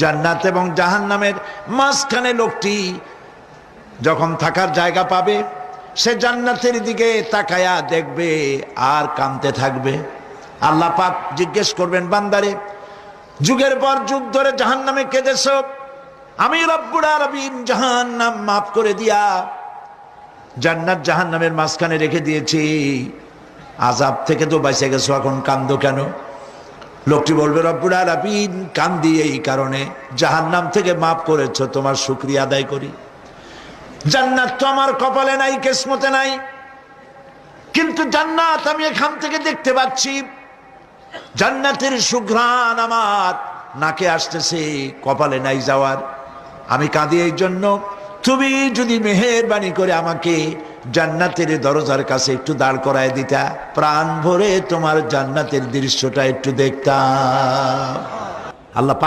জান্নাত এবং জাহান্নামের মাঝখানে লোকটি যখন থাকার জায়গা পাবে, সে জান্নাতের দিকে তাকায়া দেখবে আর কাঁদতে থাকবে। আল্লাহ পাক জিজ্ঞেস করবেন, বান্দারে যুগের পর যুগ ধরে জাহান্নামে কেঁদেছ, আমি রব্বুল আলামিন জাহান্নাম মাফ করে দিয়া জান্নাত জাহান্নামের মাঝখানে রেখে দিয়েছি, আযাব থেকে তো বেঁচে গেছো, এখন কান্দো কেন? লোকটি বলবে, রব্বুল আলামিন কান্দি এই কারণে, জাহান্নাম থেকে মাফ করেছো, তোমার শুকরিয়া আদায় করি। জান্নাত তো আমার কপালে নাই, কিসমতে নাই, কিন্তু জান্নাত আমি এখান থেকে দেখতে পাচ্ছি, জান্নাতের সুঘ্রাণ আমার নাকে আসতেছে, কপালে নাই যাওয়ার। আমি কাঁদি এই জন্য, তুমি যদি মেহেরবানি করে আমাকে জান্নাতের দরজার কাছে একটু দাঁড় করায় দিতা, প্রাণ ভরে তোমার জান্নাতের দৃশ্যটা একটু দেখতাম। আল্লাহ